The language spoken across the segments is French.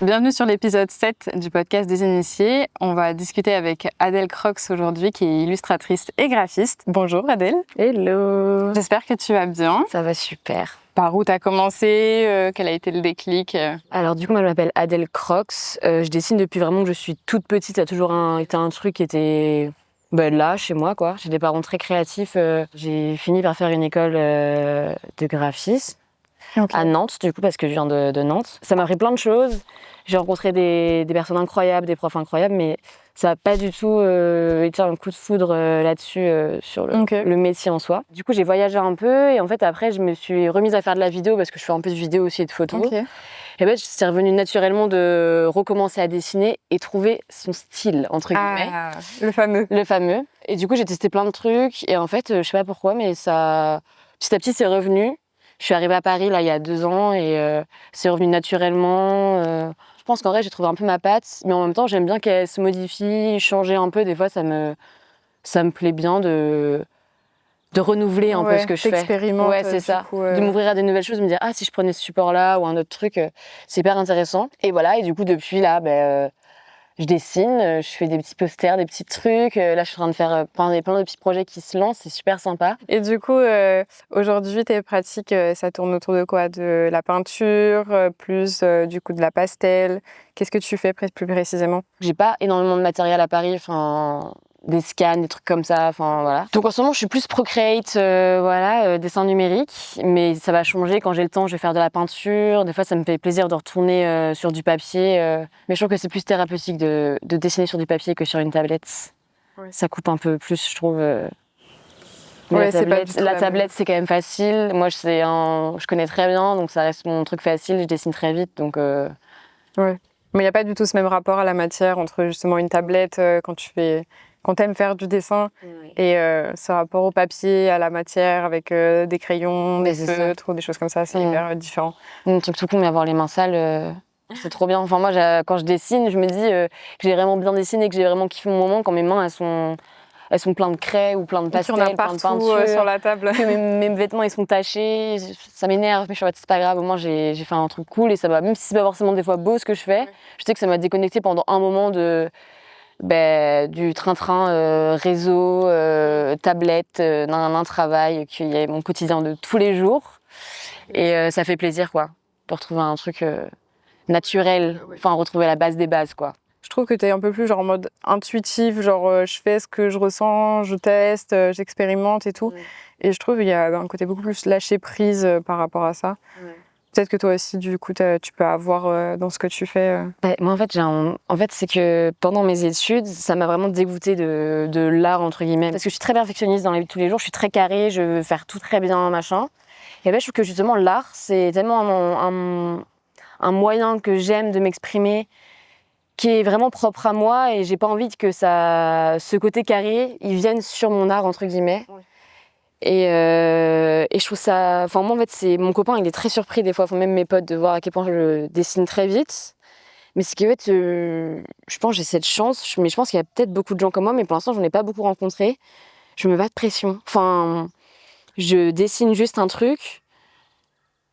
Bienvenue sur l'épisode 7 du podcast des initiés. On va discuter avec Adèle Crocs aujourd'hui, qui est illustratrice et graphiste. Bonjour Adèle. Hello. J'espère que tu vas bien. Ça va super. Par où tu as commencé Quel a été le déclic Alors du coup, moi je m'appelle Adèle Crocs. Je dessine depuis vraiment que je suis toute petite. Ça a toujours été un truc qui était là, chez moi, quoi. J'ai des parents très créatifs. J'ai fini par faire une école de graphisme. Okay. À Nantes, du coup, parce que je viens de Nantes. Ça m'a appris plein de choses. J'ai rencontré des personnes incroyables, des profs incroyables, mais ça n'a pas du tout été un coup de foudre là-dessus, sur le métier en soi. Du coup, j'ai voyagé un peu et en fait, après, je me suis remise à faire de la vidéo parce que je fais un peu de vidéo aussi et de photos. Okay. Et ben, c'est revenu naturellement de recommencer à dessiner et trouver son style, entre guillemets. Le fameux. Le fameux. Et du coup, j'ai testé plein de trucs et en fait, je sais pas pourquoi, mais ça, petit à petit, c'est revenu. Je suis arrivée à Paris là il y a 2 ans et c'est revenu naturellement. Je pense qu'en vrai j'ai trouvé un peu ma patte, mais en même temps j'aime bien qu'elle se modifie, changer un peu. Des fois ça me plaît bien de renouveler un peu ce que je fais. Ouais, c'est ça. De m'ouvrir à des nouvelles choses, me dire si je prenais ce support là ou un autre truc, c'est hyper intéressant. Et voilà, et du coup depuis là, je dessine, je fais des petits posters, des petits trucs. Là, je suis en train de faire plein de petits projets qui se lancent, c'est super sympa. Et du coup, aujourd'hui, tes pratiques, ça tourne autour de quoi? De la peinture, plus du coup de la pastel. Qu'est-ce que tu fais plus précisément? J'ai pas énormément de matériel à Paris, des scans, des trucs comme ça, voilà. Donc en ce moment, je suis plus Procreate, dessin numérique, mais ça va changer quand j'ai le temps. Je vais faire de la peinture. Des fois, ça me fait plaisir de retourner sur du papier, mais je trouve que c'est plus thérapeutique de dessiner sur du papier que sur une tablette. Ouais. Ça coupe un peu plus, je trouve. Mais la tablette, c'est quand même facile. Moi, je connais très bien, donc ça reste mon truc facile. Je dessine très vite, donc. Ouais. Mais il n'y a pas du tout ce même rapport à la matière entre justement une tablette quand t'aimes faire du dessin et ce rapport au papier, à la matière avec des crayons, des feutres ou des choses comme ça, c'est hyper différent. Un truc tout con, mais avoir les mains sales, c'est trop bien. Enfin, moi, quand je dessine, je me dis que j'ai vraiment bien dessiné, que j'ai vraiment kiffé mon moment quand mes mains, elles sont pleines de craie ou plein de pastels, plein de peinture sur la table. Que mes vêtements ils sont tachés, ça m'énerve, mais je suis en fait, c'est pas grave, au moins j'ai fait un truc cool et ça va, même si c'est pas forcément des fois beau ce que je fais, je sais que ça m'a déconnecté pendant un moment du train-train, réseau, tablette, travail, qui est mon quotidien de tous les jours. Et ça fait plaisir, quoi, de retrouver un truc naturel, retrouver la base des bases, quoi. Je trouve que tu es un peu plus en mode intuitif, je fais ce que je ressens, je teste, j'expérimente et tout. Et je trouve qu'il y a un côté beaucoup plus lâcher prise par rapport à ça. Peut-être que toi aussi, du coup, tu peux avoir dans ce que tu fais. Moi, en fait, c'est que pendant mes études, ça m'a vraiment dégoûtée de l'art, entre guillemets. Parce que je suis très perfectionniste dans la vie de tous les jours, je suis très carrée, je veux faire tout très bien, machin. Et je trouve que justement, l'art, c'est tellement un moyen que j'aime de m'exprimer, qui est vraiment propre à moi, et j'ai pas envie que ce côté carré, il vienne sur mon art, entre guillemets. Ouais. Et je trouve ça... moi, en fait, mon copain, il est très surpris des fois, même mes potes, de voir à quel point je dessine très vite. Mais c'est qu'en fait, je pense que j'ai cette chance, mais je pense qu'il y a peut-être beaucoup de gens comme moi, mais pour l'instant, j'en ai pas beaucoup rencontré. Je me mets pas de pression. Je dessine juste un truc,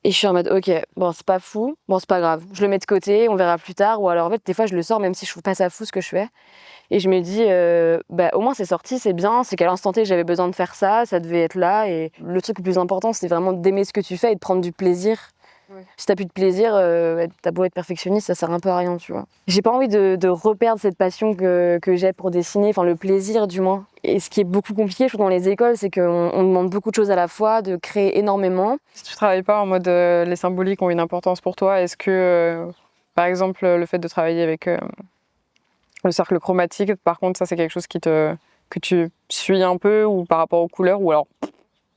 et je suis en mode, ok, bon, c'est pas fou, bon, c'est pas grave. Je le mets de côté, on verra plus tard. Ou alors, en fait, des fois, je le sors, même si je trouve pas ça fou ce que je fais. Et je me dis, au moins c'est sorti, c'est bien, c'est qu'à l'instant T j'avais besoin de faire ça, ça devait être là. Et le truc le plus important, c'est vraiment d'aimer ce que tu fais et de prendre du plaisir. Ouais. Si t'as plus de plaisir, t'as beau être perfectionniste, ça sert un peu à rien, tu vois. J'ai pas envie de reperdre cette passion que j'ai pour dessiner, le plaisir du moins. Et ce qui est beaucoup compliqué, je trouve, dans les écoles, c'est qu'on demande beaucoup de choses à la fois, de créer énormément. Si tu travailles pas en mode les symboliques ont une importance pour toi, est-ce que, par exemple, le fait de travailler avec le cercle chromatique, par contre, ça c'est quelque chose que tu suis un peu, ou par rapport aux couleurs, ou alors...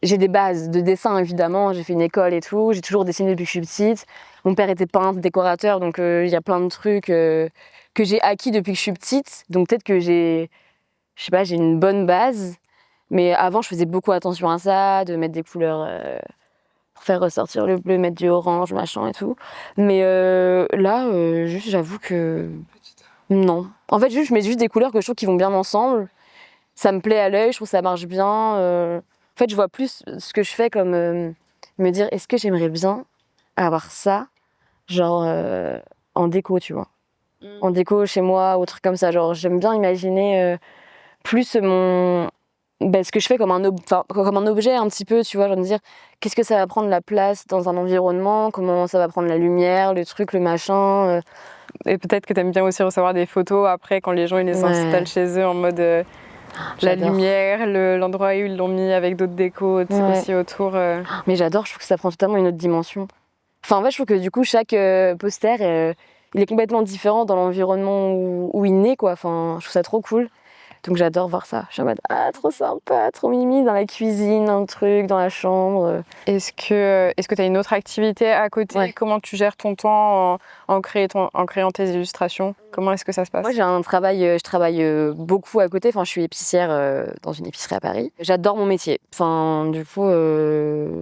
J'ai des bases de dessin, évidemment, j'ai fait une école et tout, j'ai toujours dessiné depuis que je suis petite. Mon père était peintre, décorateur, donc il y a plein de trucs que j'ai acquis depuis que je suis petite. Donc peut-être que j'ai une bonne base, mais avant je faisais beaucoup attention à ça, de mettre des couleurs pour faire ressortir le bleu, mettre du orange, machin et tout. Mais là, juste j'avoue que... Non. En fait, je mets juste des couleurs que je trouve qui vont bien ensemble. Ça me plaît à l'œil, je trouve que ça marche bien. En fait, je vois plus ce que je fais comme me dire, est-ce que j'aimerais bien avoir ça, en en déco, tu vois. En déco chez moi, ou trucs comme ça. Genre, j'aime bien imaginer plus ce que je fais comme comme un objet un petit peu, tu vois, genre de dire qu'est-ce que ça va prendre la place dans un environnement, comment ça va prendre la lumière, le truc, le machin. Et peut-être que tu aimes bien aussi recevoir des photos après quand les gens ils les installent chez eux en mode la lumière, l'endroit où ils l'ont mis avec d'autres décos aussi autour. Mais j'adore, je trouve que ça prend totalement une autre dimension. Enfin, en fait, je trouve que du coup, chaque poster, il est complètement différent dans l'environnement où il naît, quoi. Enfin, je trouve ça trop cool. Donc j'adore voir ça. Je suis en mode, ah, trop sympa, trop mimi, dans la cuisine, un truc, dans la chambre. Est-ce que tu as une autre activité à côté? Comment tu gères ton temps en créant tes illustrations? Comment est-ce que ça se passe? Moi, j'ai un travail, je travaille beaucoup à côté. Enfin, je suis épicière dans une épicerie à Paris. J'adore mon métier. Enfin, du coup,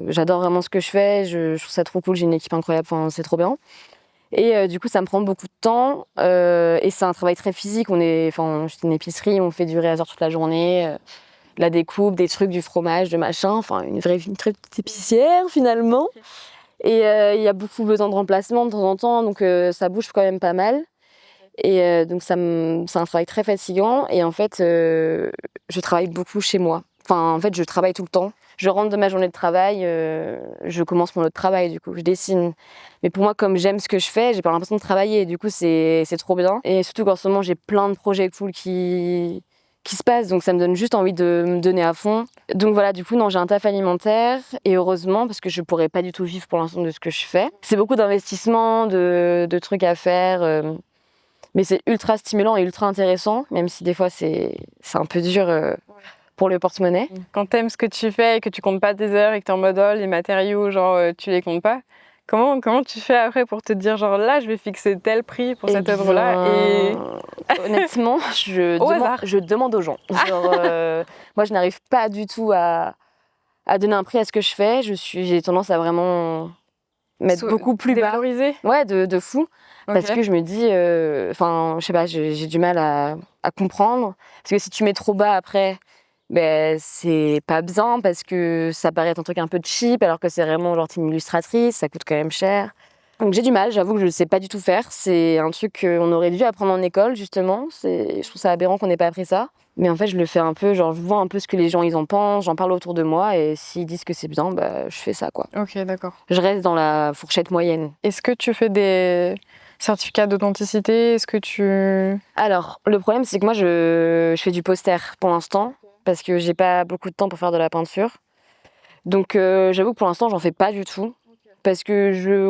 j'adore vraiment ce que je fais. Je trouve ça trop cool. J'ai une équipe incroyable. Enfin, c'est trop bien. Et du coup, ça me prend beaucoup de temps. Et c'est un travail très physique. C'est une épicerie, on fait du réasort toute la journée. La découpe, des trucs, du fromage, de machin. Enfin, une très petite épicière, finalement. Et il y a beaucoup besoin de remplacement de temps en temps. Donc, ça bouge quand même pas mal. Et donc, c'est un travail très fatigant. Et en fait, je travaille beaucoup chez moi. Enfin, en fait, je travaille tout le temps. Je rentre de ma journée de travail, je commence mon autre travail, du coup, je dessine. Mais pour moi, comme j'aime ce que je fais, j'ai pas l'impression de travailler. Du coup, c'est trop bien. Et surtout qu'en ce moment, j'ai plein de projets cool qui se passent. Donc, ça me donne juste envie de me donner à fond. Donc voilà, du coup, non, j'ai un taf alimentaire. Et heureusement, parce que je pourrais pas du tout vivre pour l'instant de ce que je fais. C'est beaucoup d'investissements, de trucs à faire. Mais c'est ultra stimulant et ultra intéressant, même si des fois, c'est un peu dur pour le porte-monnaie. Quand t'aimes ce que tu fais et que tu comptes pas tes heures et que t'es en mode les matériaux, genre tu les comptes pas, comment tu fais après pour te dire genre là je vais fixer tel prix pour cette œuvre-là et honnêtement, je demande aux gens. Genre, moi je n'arrive pas du tout à donner un prix à ce que je fais. J'ai tendance à vraiment mettre beaucoup plus bas. Dévaloriser. Ouais, de fou. Okay. Parce que je me dis, je sais pas, j'ai du mal à comprendre. Parce que si tu mets trop bas après, c'est pas bien parce que ça paraît être un truc un peu cheap alors que c'est vraiment genre t'es une illustratrice, ça coûte quand même cher. Donc j'ai du mal, j'avoue que je sais pas du tout faire. C'est un truc qu'on aurait dû apprendre en école justement. Je trouve ça aberrant qu'on n'ait pas appris ça. Mais en fait je le fais un peu, genre je vois un peu ce que les gens ils en pensent, j'en parle autour de moi et s'ils disent que c'est bien, je fais ça quoi. Ok, d'accord. Je reste dans la fourchette moyenne. Est-ce que tu fais des certificats d'authenticité? Est-ce que tu... Alors le problème c'est que moi je fais du poster pour l'instant. Parce que j'ai pas beaucoup de temps pour faire de la peinture. Donc j'avoue que pour l'instant j'en fais pas du tout. Parce que je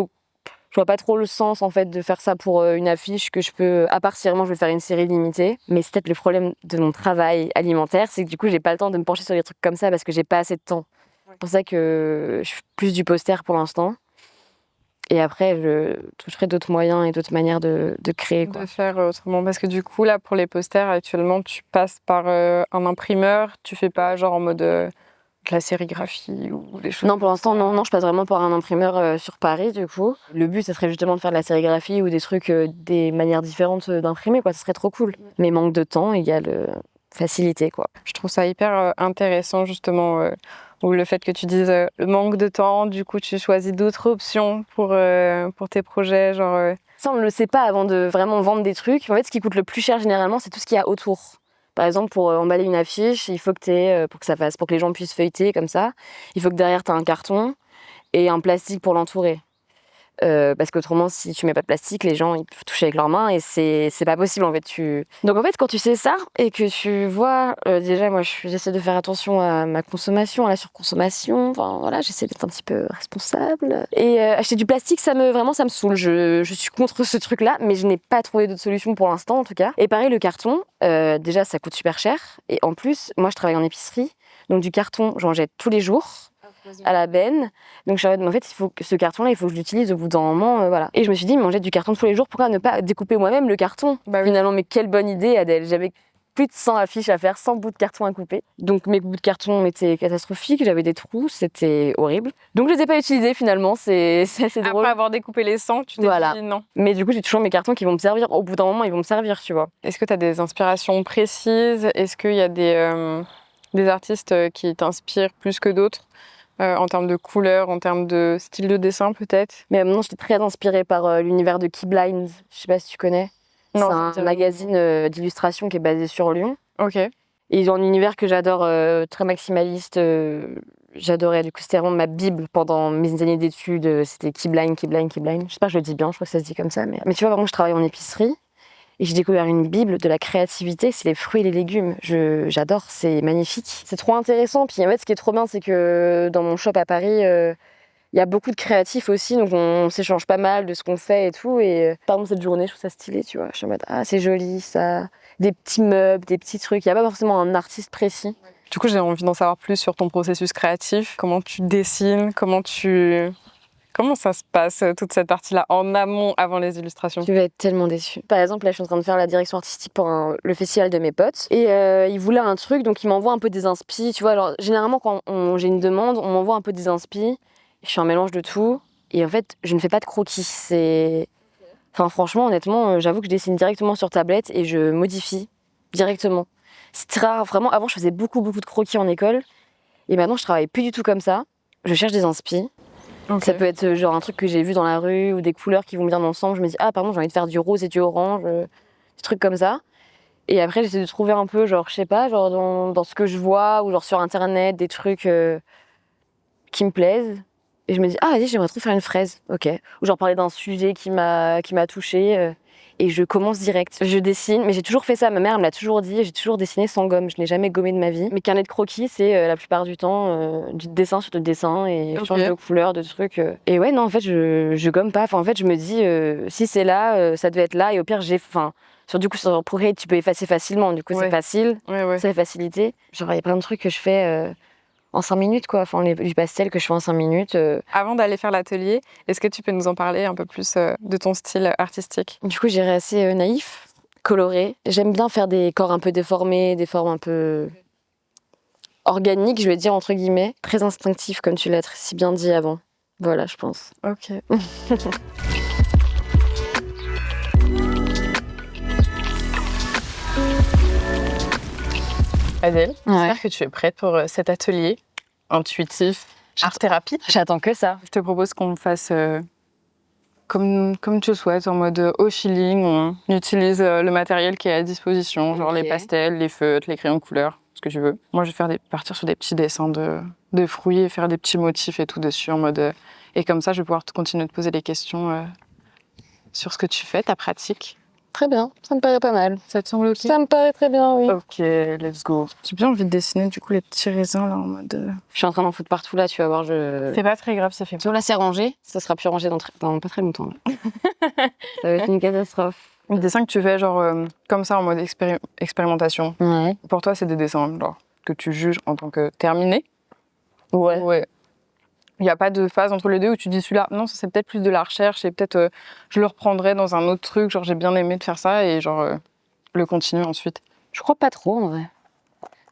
vois pas trop le sens en fait de faire ça pour une affiche que je peux, à part si vraiment je veux faire une série limitée. Mais c'est peut-être le problème de mon travail alimentaire, c'est que du coup j'ai pas le temps de me pencher sur des trucs comme ça parce que j'ai pas assez de temps. C'est pour ça que je fais plus du poster pour l'instant. Et après, je toucherai d'autres moyens et d'autres manières de créer. Quoi. De faire autrement. Parce que du coup, là, pour les posters, actuellement, tu passes par un imprimeur. Tu fais pas genre en mode de la sérigraphie ou des choses. Non, pour l'instant, non, je passe vraiment par un imprimeur sur Paris, du coup. Le but, ça serait justement de faire de la sérigraphie ou des trucs, des manières différentes d'imprimer, quoi. Ça serait trop cool. Mais manque de temps égale facilité, quoi. Je trouve ça hyper intéressant, justement. Ou le fait que tu dises le manque de temps, du coup tu choisis d'autres options pour tes projets, genre... Ça, on ne le sait pas avant de vraiment vendre des trucs. En fait, ce qui coûte le plus cher généralement, c'est tout ce qu'il y a autour. Par exemple, pour emballer une affiche, il faut que pour que les gens puissent feuilleter comme ça, il faut que derrière tu aies un carton et un plastique pour l'entourer. Parce qu'autrement, si tu mets pas de plastique, les gens ils peuvent toucher avec leurs mains et c'est pas possible en fait. Donc en fait, quand tu sais ça et que tu vois, déjà moi j'essaie de faire attention à ma consommation, à la surconsommation. Enfin voilà, j'essaie d'être un petit peu responsable. Et acheter du plastique, ça me saoule. Je suis contre ce truc-là, mais je n'ai pas trouvé d'autre solution pour l'instant en tout cas. Et pareil, le carton, déjà ça coûte super cher. Et en plus, moi je travaille en épicerie, donc du carton j'en jette tous les jours. À la benne. Donc en fait, ce carton-là, il faut que je l'utilise au bout d'un moment, voilà. Et je me suis dit, mais on jette du carton tous les jours, pourquoi ne pas découper moi-même le carton? Finalement, mais quelle bonne idée, Adèle. J'avais plus de 100 affiches à faire, 100 bouts de carton à couper. Donc mes bouts de carton étaient catastrophiques, j'avais des trous, c'était horrible. Donc je les ai pas utilisés finalement, c'est assez drôle. Après avoir découpé les 100, tu t'es dit non. Mais du coup, j'ai toujours mes cartons qui vont me servir. Au bout d'un moment, ils vont me servir, tu vois. Est-ce que tu as des inspirations précises? Est-ce qu'il y a des artistes qui t'inspirent plus que d'autres? en termes de couleurs, en termes de style de dessin peut-être? Mais maintenant, j'étais très inspirée par l'univers de Keyblinds. Je sais pas si tu connais. Non, C'est un magazine d'illustration qui est basé sur Lyon. Ok. Et ils ont un univers que j'adore, très maximaliste. J'adorais. Du coup, c'était vraiment ma bible pendant mes années d'études. C'était Keyblind. J'espère que je le dis bien, je crois que ça se dit comme ça. Mais tu vois, vraiment, je travaille en épicerie. Et j'ai découvert une bible de la créativité, c'est les fruits et les légumes. J'adore, c'est magnifique. C'est trop intéressant. Puis en fait, ce qui est trop bien, c'est que dans mon shop à Paris, il y a beaucoup de créatifs aussi, donc on s'échange pas mal de ce qu'on fait et tout. Et par exemple, cette journée, je trouve ça stylé, tu vois. Je suis en mode, ah, c'est joli, ça. Des petits meubles, des petits trucs. Il n'y a pas forcément un artiste précis. Du coup, j'ai envie d'en savoir plus sur ton processus créatif. Comment tu dessines, comment ça se passe, toute cette partie-là, en amont, avant les illustrations? Tu vas être tellement déçu. Par exemple, là, je suis en train de faire la direction artistique pour le festival de mes potes. Et ils voulaient un truc, donc ils m'envoient un peu des inspi. Tu vois, alors, généralement, quand j'ai une demande, on m'envoie un peu des inspi. Je fais un mélange de tout. Et en fait, je ne fais pas de croquis. Enfin, franchement, honnêtement, j'avoue que je dessine directement sur tablette et je modifie directement. C'est très rare. Vraiment, avant, je faisais beaucoup de croquis en école. Et maintenant, je travaille plus du tout comme ça. Je cherche des inspi. Okay. Ça peut être genre un truc que j'ai vu dans la rue ou des couleurs qui vont bien ensemble. Je me dis, ah, pardon, j'ai envie de faire du rose et du orange, des trucs comme ça. Et après, j'essaie de trouver un peu, genre, je sais pas, genre dans ce que je vois ou genre sur Internet, des trucs qui me plaisent. Et je me dis, ah, vas-y, j'aimerais trop faire une fraise. Ok. Ou genre parler d'un sujet qui m'a touchée. Et je commence direct. Je dessine, mais j'ai toujours fait ça. Ma mère me l'a toujours dit. J'ai toujours dessiné sans gomme. Je n'ai jamais gommé de ma vie. Mes carnets de croquis, c'est la plupart du temps du dessin sur du dessin et je change de couleur, de trucs. Et ouais, non, en fait, je gomme pas. Enfin, en fait, je me dis, si c'est là, ça devait être là. Et au pire, sur Procreate, tu peux effacer facilement. Du coup, c'est facile. Ouais. C'est la facilité. Genre, il y a plein de trucs que je fais en 5 minutes, quoi. Enfin, du pastel que je fais en 5 minutes. Avant d'aller faire l'atelier, est-ce que tu peux nous en parler un peu plus de ton style artistique? Du coup, j'irais assez naïf, coloré. J'aime bien faire des corps un peu déformés, des formes un peu organiques, je vais dire, entre guillemets. Très instinctif, comme tu l'as si bien dit avant. Voilà, je pense. Ok. Adèle, j'espère que tu es prête pour cet atelier intuitif, art-thérapie. J'attends que ça. Je te propose qu'on fasse comme tu le souhaites, en mode au feeling. On utilise le matériel qui est à disposition, genre les pastels, les feutres, les crayons de couleur, ce que tu veux. Moi, je vais partir sur des petits dessins de fruits et faire des petits motifs et tout dessus, en mode... et comme ça, je vais pouvoir continuer de poser des questions sur ce que tu fais, ta pratique. Très bien, ça me paraît pas mal. Ça te semble ok? Ça me paraît très bien, oui. Ok, let's go. J'ai bien envie de dessiner du coup les petits raisins là en mode... Je suis en train d'en foutre partout là, tu vas voir. C'est pas très grave, ça fait pas. Là, c'est rangé, ça sera plus rangé dans pas très longtemps. Ça va être une catastrophe. Les dessins que tu fais, genre comme ça en mode expérimentation, pour toi, c'est des dessins genre, que tu juges en tant que terminés? Ouais. Il n'y a pas de phase entre les deux où tu dis celui-là, non, ça c'est peut-être plus de la recherche et peut-être je le reprendrai dans un autre truc, genre j'ai bien aimé de faire ça et genre le continuer ensuite. Je crois pas trop en vrai.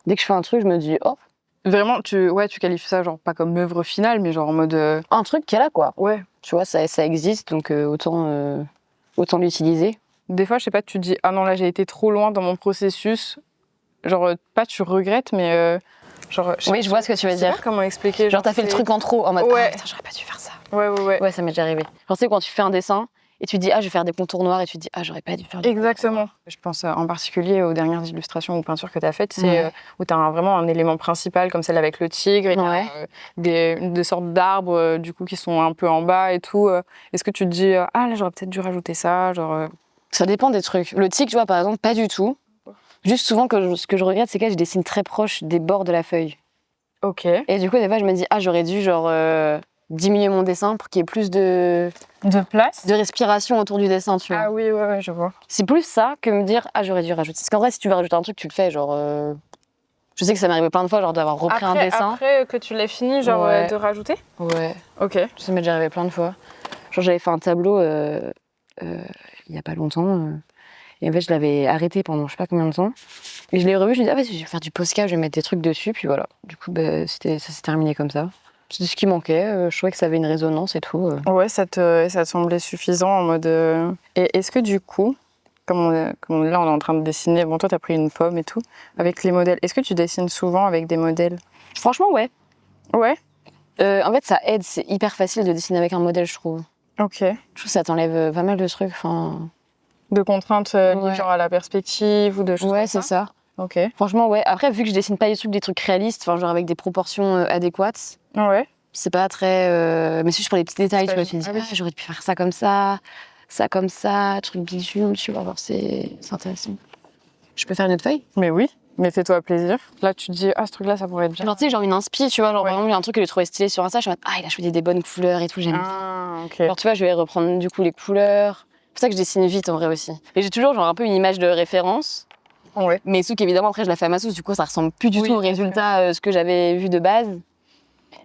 Dès que je fais un truc, je me dis oh. Vraiment, tu qualifies ça genre pas comme œuvre finale, mais genre en mode... Un truc qui est là quoi. Ouais. Tu vois, ça existe, donc autant l'utiliser. Des fois, je sais pas, tu te dis ah non, là j'ai été trop loin dans mon processus. Genre, pas tu regrettes, mais... genre, oui, je vois ce que tu veux dire. Comment expliquer. Genre, t'as fait le truc en trop, en mode ouais. Ah, putain, j'aurais pas dû faire ça. Ouais. Ouais, ça m'est déjà arrivé. Genre, tu sais, quand tu fais un dessin et tu te dis ah, je vais faire des contours noirs et tu te dis ah, j'aurais pas dû faire des exactement. Je pense en particulier aux dernières illustrations ou peintures que t'as faites, c'est où t'as vraiment un élément principal comme celle avec le tigre et des sortes d'arbres du coup qui sont un peu en bas et tout. Est-ce que tu te dis ah là j'aurais peut-être dû rajouter ça, genre... Ça dépend des trucs. Le tigre, tu vois, par exemple, pas du tout. Juste souvent, ce que je regrette, c'est que je dessine très proche des bords de la feuille. Ok. Et du coup, des fois, je me dis, ah, j'aurais dû genre diminuer mon dessin pour qu'il y ait plus de place, de respiration autour du dessin, tu vois. Ah oui, ouais, je vois. C'est plus ça que me dire, ah, j'aurais dû rajouter. Parce qu'en vrai, si tu veux rajouter un truc, tu le fais, genre. Je sais que ça m'est arrivé plein de fois, genre d'avoir repris un dessin. Après que tu l'aies fini, genre de rajouter. Ouais. Ok. Ça m'est déjà arrivé plein de fois. Genre, j'avais fait un tableau il y a pas longtemps. Et en fait, je l'avais arrêté pendant je sais pas combien de temps. Et je l'ai revu, je me dis, ah, vas-y, je vais faire du Posca, je vais mettre des trucs dessus. Puis voilà. Du coup, ça s'est terminé comme ça. C'était ce qui manquait. Je trouvais que ça avait une résonance et tout. Ouais, ça te semblait suffisant en mode. Et est-ce que du coup, comme là, on est en train de dessiner, bon, toi, t'as pris une pomme et tout, avec les modèles. Est-ce que tu dessines souvent avec des modèles? Franchement, ouais. Ouais. En fait, ça aide. C'est hyper facile de dessiner avec un modèle, je trouve. Ok. Je trouve que ça t'enlève pas mal de trucs. De contraintes liées genre à la perspective ou de choses Ouais, comme c'est ça. Ok. Franchement, ouais. Après, vu que je dessine pas des trucs réalistes, genre avec des proportions adéquates, Ouais. c'est pas très. Mais c'est juste pour les petits détails, tu vois. Tu te dis, j'aurais pu faire ça comme ça, truc bidule, tu vois. Alors, c'est intéressant. Je peux faire une autre feuille? Mais oui. Mais fais-toi plaisir. Là, tu te dis, ce truc-là, ça pourrait être bien. Genre, tu sais, genre une inspi, tu vois. Genre, par exemple, il y a un truc que j'ai trouvé stylé sur Insta, je me dis, il a choisi des bonnes couleurs et tout, j'aime bien. Ok. Alors, tu vois, je vais reprendre du coup les couleurs. C'est pour ça que je dessine vite en vrai aussi. Et j'ai toujours genre un peu une image de référence. Ouais. Mais sauf qu'évidemment, après, je la fais à ma sauce, du coup, ça ressemble plus du tout au résultat, ce que j'avais vu de base.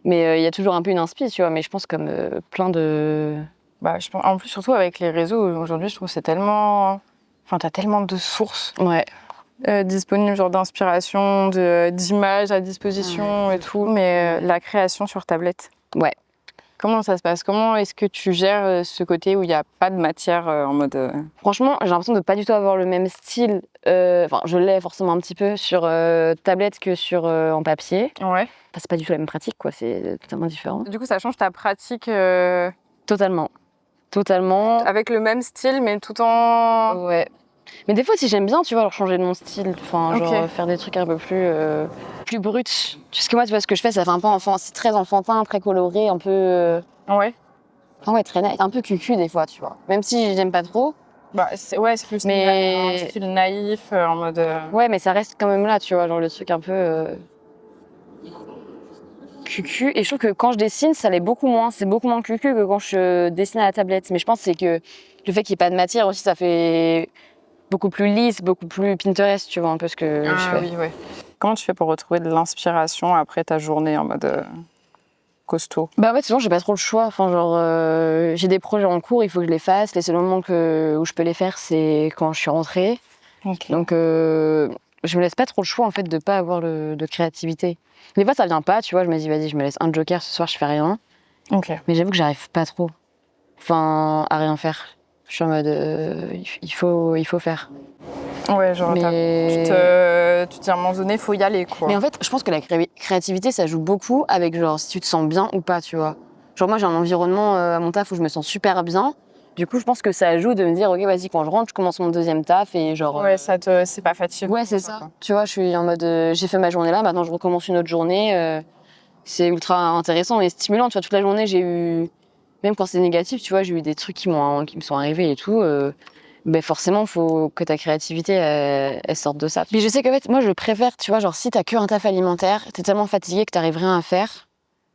Mais il y a toujours un peu une inspi, tu vois. Mais je pense comme plein de. Bah, je pense, en plus, surtout avec les réseaux, aujourd'hui, je trouve que c'est tellement. Enfin, t'as tellement de sources Ouais. disponibles, genre d'inspiration, d'images à disposition et tout. Mais la création sur tablette. Ouais. Comment ça se passe? Comment est-ce que tu gères ce côté où il n'y a pas de matière en mode. Franchement, j'ai l'impression de pas du tout avoir le même style. Enfin, je l'ai forcément un petit peu sur tablette que sur en papier. Ouais. Enfin, c'est pas du tout la même pratique, quoi. C'est totalement différent. Du coup, ça change ta pratique. Totalement. Avec le même style, mais tout en. Ouais. Mais des fois, si j'aime bien, tu vois, alors changer de mon style, enfin, genre faire des trucs un peu plus bruts. Parce que moi, tu vois, ce que je fais, ça fait un peu enfant, c'est très enfantin, très coloré, un peu. Ouais. Enfin, ouais, très un peu cucu des fois, tu vois. Même si j'aime pas trop. Bah, c'est plus un style naïf, en mode. Ouais, mais ça reste quand même là, tu vois, genre le truc un peu. Cucu. Et je trouve que quand je dessine, ça l'est beaucoup moins. C'est beaucoup moins cucu que quand je dessine à la tablette. Mais je pense que c'est que le fait qu'il n'y ait pas de matière aussi, ça fait beaucoup plus lisse, beaucoup plus Pinterest, tu vois, un peu ce que je fais. Oui, ouais. Comment tu fais pour retrouver de l'inspiration après ta journée en mode costaud? Bah ouais, souvent j'ai pas trop le choix. Enfin, genre, j'ai des projets en cours, il faut que je les fasse. Les seuls moments où je peux les faire, c'est quand je suis rentrée. Okay. Donc, je me laisse pas trop le choix en fait de pas avoir de créativité. Des fois, ça vient pas, tu vois. Je me dis, vas-y, je me laisse un joker ce soir, je fais rien. Ok. Mais j'avoue que j'arrive pas trop. Enfin, à rien faire. Je suis en mode, il faut faire. Ouais, genre, tu te dis à un moment donné, il faut y aller, quoi. Mais en fait, je pense que la créativité, ça joue beaucoup avec, genre, si tu te sens bien ou pas, tu vois. Genre, moi, j'ai un environnement à mon taf où je me sens super bien. Du coup, je pense que ça joue de me dire, ok, vas-y, quand je rentre, je commence mon deuxième taf et genre. Ouais, c'est pas fatigant. Ouais, c'est ça. Quoi. Tu vois, je suis en mode, j'ai fait ma journée là, maintenant je recommence une autre journée. C'est ultra intéressant et stimulant. Tu vois, toute la journée, j'ai eu, même quand c'est négatif, tu vois, j'ai eu des trucs qui me sont arrivés et tout. Ben forcément, il faut que ta créativité, elle sorte de ça. Mais je sais qu'en fait, moi, je préfère, tu vois, genre, si t'as que un taf alimentaire, t'es tellement fatigué que t'arrives rien à faire.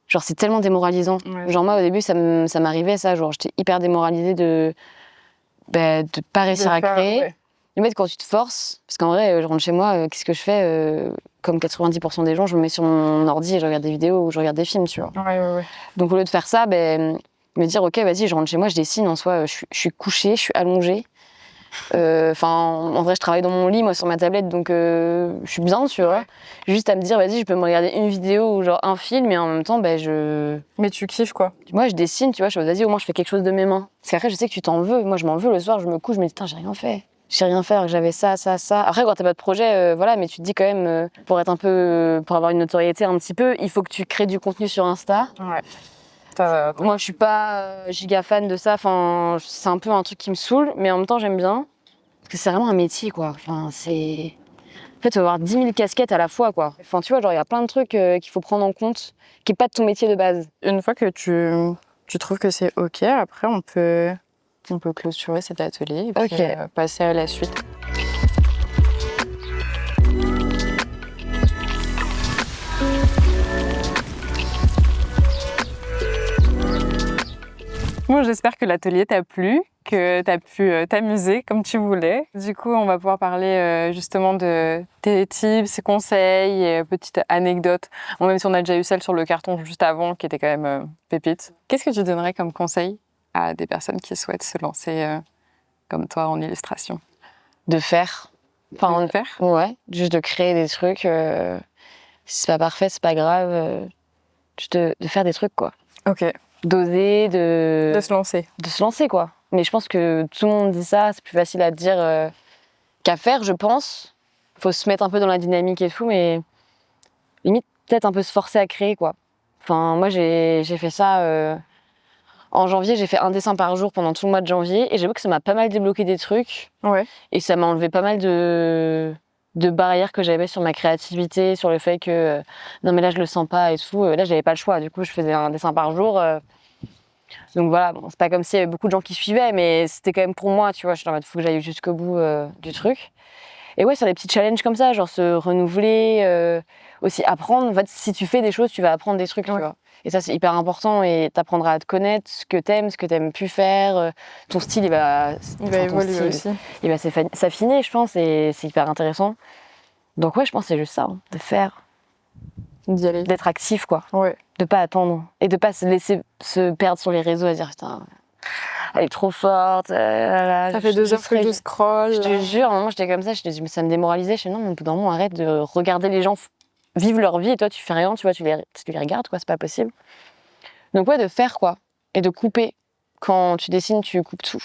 Genre, c'est tellement démoralisant. Ouais. Genre, moi, au début, ça m'arrivait, ça. Genre, j'étais hyper démoralisée de pas réussir à créer. Ouais. En fait, quand tu te forces, parce qu'en vrai, je rentre chez moi, qu'est-ce que je fais comme 90% des gens, je me mets sur mon ordi et je regarde des vidéos ou je regarde des films, tu vois. Ouais. Donc, au lieu de faire ça, me dire, ok, vas-y, je rentre chez moi, je dessine. En soi, je suis couchée, je suis allongée. Enfin, en vrai, je travaille dans mon lit, moi, sur ma tablette, donc je suis bien, tu vois. Juste à me dire, vas-y, je peux me regarder une vidéo ou genre un film, et en même temps, Mais tu kiffes, quoi. Moi, je dessine, tu vois, je me dis, vas-y, au moins, je fais quelque chose de mes mains. Parce qu'après, je sais que tu t'en veux. Moi, je m'en veux. Le soir, je me couche, je me dis, putain, j'ai rien fait. J'ai rien fait, alors que j'avais ça. Après, quand t'as pas de projet, voilà, mais tu te dis quand même, pour avoir une notoriété un petit peu, il faut que tu crées du contenu sur Insta. Ouais. Moi, je suis pas giga fan de ça. Enfin, c'est un peu un truc qui me saoule, mais en même temps, j'aime bien. Parce que c'est vraiment un métier, quoi. Enfin, c'est... En fait, tu vas avoir 10 000 casquettes à la fois, quoi. Enfin, tu vois, genre, il y a plein de trucs qu'il faut prendre en compte, qui n'est pas de ton métier de base. Une fois que tu trouves que c'est OK, après, on peut clôturer cet atelier et puis passer à la suite. Bon, j'espère que l'atelier t'a plu, que tu as pu t'amuser comme tu voulais. Du coup, on va pouvoir parler justement de tes tips, conseils et petites anecdotes. Bon, même si on a déjà eu celle sur le carton juste avant, qui était quand même pépite. Qu'est-ce que tu donnerais comme conseil à des personnes qui souhaitent se lancer comme toi en illustration? De faire. Enfin, de faire? Ouais, juste de créer des trucs. Si c'est pas parfait, c'est pas grave. Juste de faire des trucs, quoi. Ok. D'oser, de se lancer. De se lancer, quoi. Mais je pense que tout le monde dit ça, c'est plus facile à dire qu'à faire, je pense. Faut se mettre un peu dans la dynamique et tout, mais limite, peut-être un peu se forcer à créer, quoi. Enfin, moi, j'ai fait ça... En janvier, j'ai fait un dessin par jour pendant tout le mois de janvier. Et j'avoue que ça m'a pas mal débloqué des trucs. Ouais. Et ça m'a enlevé pas mal de barrières que j'avais sur ma créativité, sur le fait que non mais là je le sens pas et tout. Là j'avais pas le choix, du coup je faisais un dessin par jour. Donc voilà, bon, c'est pas comme s'il y avait beaucoup de gens qui suivaient, mais c'était quand même pour moi, tu vois. Je suis en mode faut que j'aille jusqu'au bout du truc. Et ouais, sur des petits challenges comme ça, genre se renouveler, aussi apprendre. En fait, si tu fais des choses, tu vas apprendre des trucs, tu vois. Et ça, c'est hyper important et t'apprendras à te connaître, ce que t'aimes plus faire. Ton style, il va évoluer aussi. Il va s'affiner, je pense, et c'est hyper intéressant. Donc ouais, je pense que c'est juste ça, hein, de faire. D'y aller. D'être actif, quoi. Ouais. De pas attendre. Et de pas se laisser se perdre sur les réseaux à dire putain, elle est trop forte. Ça fait 2 heures que je scrolle. Je te jure, à un moment, j'étais comme ça, ça me démoralisait. Je dis non, mais au bout d'un moment, arrête de regarder les gens vivre leur vie et toi, tu fais rien, tu vois, tu les regardes, quoi, c'est pas possible. Donc, ouais, de faire, quoi. Et de couper. Quand tu dessines, tu coupes tout.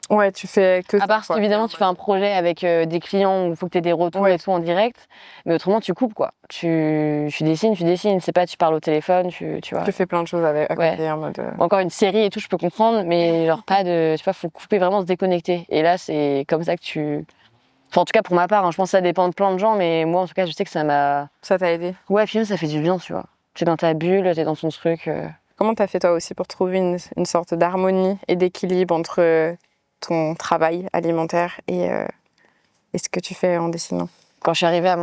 Ouais, tu fais que ça. À part si, évidemment, tu fais un projet avec des clients où il faut que tu aies des retours et tout en direct. Mais autrement, tu coupes, quoi. Tu dessines. C'est pas tu parles au téléphone, tu vois. Tu fais plein de choses à côté en mode... Encore une série et tout, je peux comprendre, mais genre pas de... Tu vois, faut couper, vraiment se déconnecter. Et là, c'est comme ça que tu... Enfin, en tout cas, pour ma part, hein, je pense que ça dépend de plein de gens, mais moi, en tout cas, je sais que ça m'a... Ça t'a aidé? Ouais, puis même, ça fait du bien, tu vois. T'es dans ta bulle, t'es dans ton truc. Comment t'as fait, toi aussi, pour trouver une sorte d'harmonie et d'équilibre entre ton travail alimentaire et ce que tu fais en dessinant? Quand je suis arrivée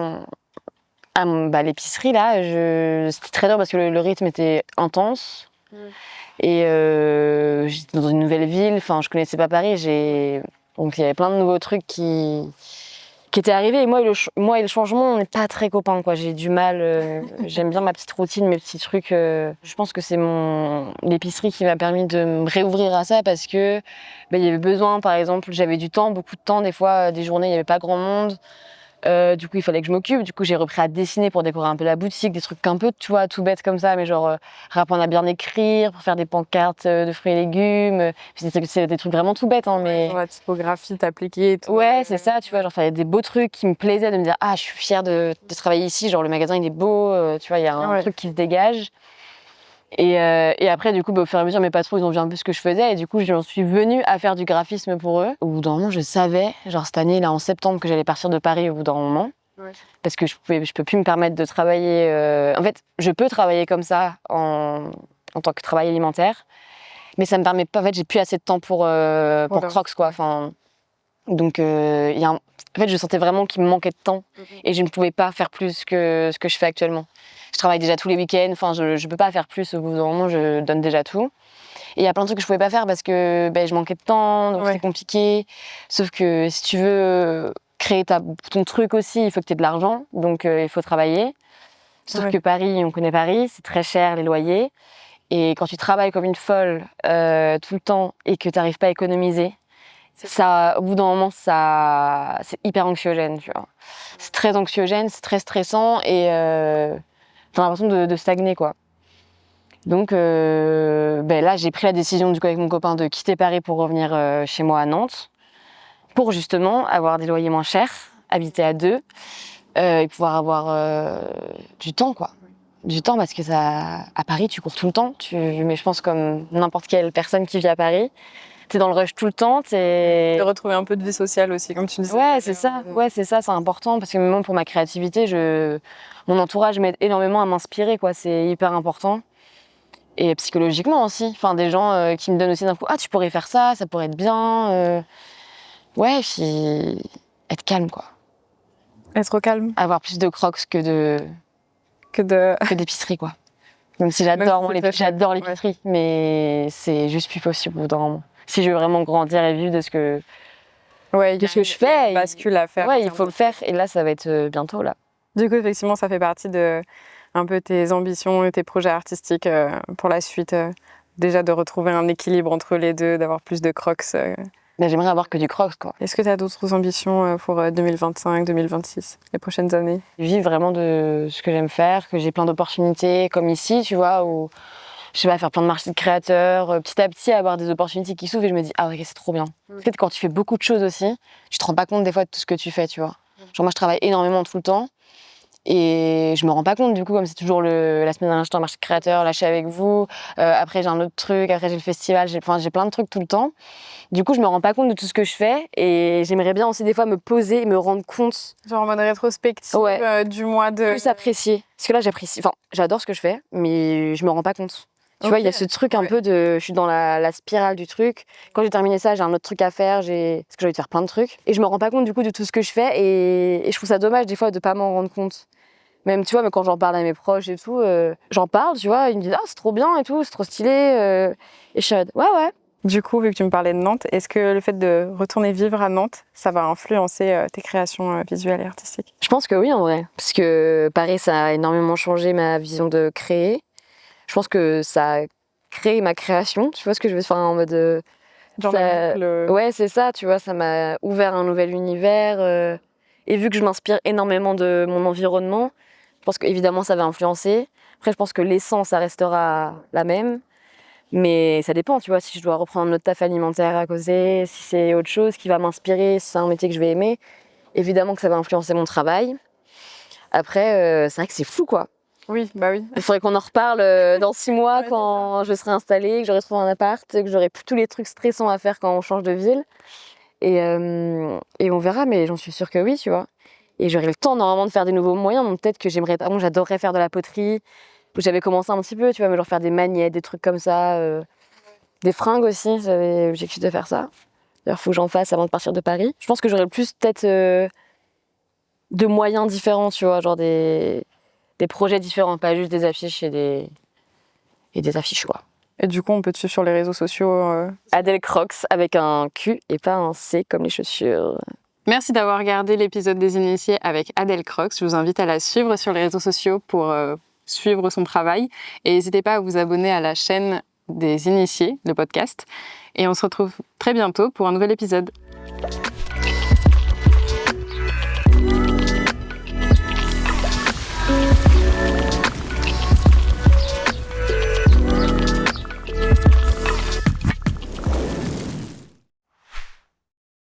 à l'épicerie, là, c'était très dur parce que le rythme était intense. Et j'étais dans une nouvelle ville, enfin, je connaissais pas Paris, donc il y avait plein de nouveaux trucs qui étaient arrivés. Et moi et le changement, on n'est pas très copains, quoi. J'ai du mal, j'aime bien ma petite routine, mes petits trucs. Je pense que c'est l'épicerie qui m'a permis de me réouvrir à ça parce que il y avait besoin, par exemple, j'avais du temps, beaucoup de temps, des fois, des journées, il n'y avait pas grand monde. Du coup, il fallait que je m'occupe. Du coup, j'ai repris à dessiner pour décorer un peu la boutique, des trucs un peu, tu vois, tout bête comme ça, mais genre réapprendre à bien écrire, pour faire des pancartes de fruits et légumes. C'est des trucs vraiment tout bêtes, hein, mais... Genre la typographie, t'appliquer et tout. Ouais, c'est ça, tu vois, genre, il y a des beaux trucs qui me plaisaient, de me dire, ah, je suis fière de travailler ici, genre, le magasin, il est beau, tu vois, il y a un truc qui se dégage. Et après, du coup, au fur et à mesure, mes patrons, ils ont vu un peu ce que je faisais. Et du coup, j'en suis venue à faire du graphisme pour eux. Au bout d'un moment, je savais, genre cette année, là, en septembre, que j'allais partir de Paris au bout d'un moment. Ouais. Parce que je peux plus me permettre de travailler... En fait, je peux travailler comme ça en tant que travail alimentaire. Mais ça me permet pas... En fait, j'ai plus assez de temps pour Crocs, quoi. Enfin, donc, en fait, je sentais vraiment qu'il me manquait de temps. Et je ne pouvais pas faire plus que ce que je fais actuellement. Je travaille déjà tous les week-ends, enfin je peux pas faire plus, au bout d'un moment je donne déjà tout. Et il y a plein de trucs que je pouvais pas faire parce que je manquais de temps, donc c'est compliqué. Sauf que si tu veux créer ton truc aussi, il faut que tu aies de l'argent, donc il faut travailler. Sauf que Paris, on connaît Paris, c'est très cher les loyers. Et quand tu travailles comme une folle tout le temps et que tu n'arrives pas à économiser, ça, au bout d'un moment, c'est hyper anxiogène, tu vois. C'est très anxiogène, c'est très stressant et t'as l'impression de stagner, quoi. Donc là, j'ai pris la décision du coup avec mon copain de quitter Paris pour revenir chez moi à Nantes, pour justement avoir des loyers moins chers, habiter à deux et pouvoir avoir du temps, quoi. Du temps parce que à Paris, tu cours tout le temps. Mais je pense comme n'importe quelle personne qui vit à Paris. T'es dans le rush tout le temps, De retrouver un peu de vie sociale aussi, comme tu disais. Ouais, c'est ça. Ouais, c'est ça, c'est important parce que même pour ma créativité, mon entourage m'aide énormément à m'inspirer, quoi. C'est hyper important. Et psychologiquement aussi. Enfin, des gens qui me donnent aussi d'un coup, ah, tu pourrais faire ça, ça pourrait être bien. Ouais, puis être calme, quoi. Être au calme. Avoir plus de Crocs que d'épicerie, quoi. Même si j'adore l'épicerie, mais c'est juste plus possible au bout d'un moment. Si je veux vraiment grandir et vivre de ce que je fais, bascule à faire. Ouais, il faut le faire. Et là, ça va être bientôt, là. Du coup, effectivement, ça fait partie de un peu tes ambitions et tes projets artistiques pour la suite. Déjà de retrouver un équilibre entre les deux, d'avoir plus de Crocs. J'aimerais avoir que du Crocs, quoi. Est-ce que tu as d'autres ambitions pour 2025, 2026, les prochaines années? Vivre vraiment de ce que j'aime faire, que j'ai plein d'opportunités, comme ici, tu vois, où je sais pas, faire plein de marchés de créateurs, petit à petit avoir des opportunités qui s'ouvrent et je me dis, ah ok, c'est trop bien. Peut-être quand tu fais beaucoup de choses aussi, tu te rends pas compte des fois de tout ce que tu fais, tu vois. Genre moi, je travaille énormément tout le temps Et je me rends pas compte, du coup, comme c'est toujours la semaine dernière, j'étais en marché créateur, là, je suis avec vous. Après, j'ai un autre truc. Après, j'ai le festival. J'ai plein de trucs tout le temps. Du coup, je me rends pas compte de tout ce que je fais. Et j'aimerais bien aussi, des fois, me poser et me rendre compte. Genre en mode rétrospective du mois de... Plus apprécier. Parce que là, j'apprécie. Enfin, j'adore ce que je fais, mais je me rends pas compte. Tu vois, il y a ce truc un peu de... Je suis dans la spirale du truc. Quand j'ai terminé ça, j'ai un autre truc à faire. Parce que j'ai envie de faire plein de trucs. Et je me rends pas compte, du coup, de tout ce que je fais. Et je trouve ça dommage, des fois, de pas m'en rendre compte. Même, tu vois, mais quand j'en parle à mes proches et tout, j'en parle, tu vois, ils me disent « Ah, c'est trop bien et tout, c'est trop stylé. » Et je suis en mode « Ouais. » Du coup, vu que tu me parlais de Nantes, est-ce que le fait de retourner vivre à Nantes, ça va influencer tes créations visuelles et artistiques? Je pense que oui, en vrai. Parce que Paris, ça a énormément changé ma vision de créer. Je pense que ça a créé ma création, tu vois ce que je veux dire, en mode... Genre Ouais, c'est ça, tu vois, ça m'a ouvert un nouvel univers. Et vu que je m'inspire énormément de mon environnement, je pense qu'évidemment, ça va influencer. Après, je pense que l'essence, ça restera la même. Mais ça dépend, tu vois, si je dois reprendre un autre taf alimentaire à côté, si c'est autre chose qui va m'inspirer, si c'est un métier que je vais aimer, évidemment que ça va influencer mon travail. Après, c'est vrai que c'est flou, quoi. Oui, bah oui. Il faudrait qu'on en reparle dans 6 mois quand je serai installée, que j'aurai trouvé un appart, que j'aurai plus tous les trucs stressants à faire quand on change de ville. Et on verra, mais j'en suis sûre que oui, tu vois. Et j'aurai le temps normalement de faire des nouveaux moyens, donc peut-être que j'adorerais faire de la poterie. J'avais commencé un petit peu, tu vois, mais genre faire des magnettes, des trucs comme ça. Des fringues aussi, j'avais l'objectif de faire ça. D'ailleurs, il faut que j'en fasse avant de partir de Paris. Je pense que j'aurais plus peut-être de moyens différents, tu vois, genre des projets différents, pas juste des affiches et des affiches, quoi. Et du coup, on peut te suivre sur les réseaux sociaux. Adèle Crocs avec un Q et pas un C comme les chaussures. Merci d'avoir regardé l'épisode des Initiés avec Adèle Crocs. Je vous invite à la suivre sur les réseaux sociaux pour suivre son travail. Et n'hésitez pas à vous abonner à la chaîne des Initiés, le podcast. Et on se retrouve très bientôt pour un nouvel épisode.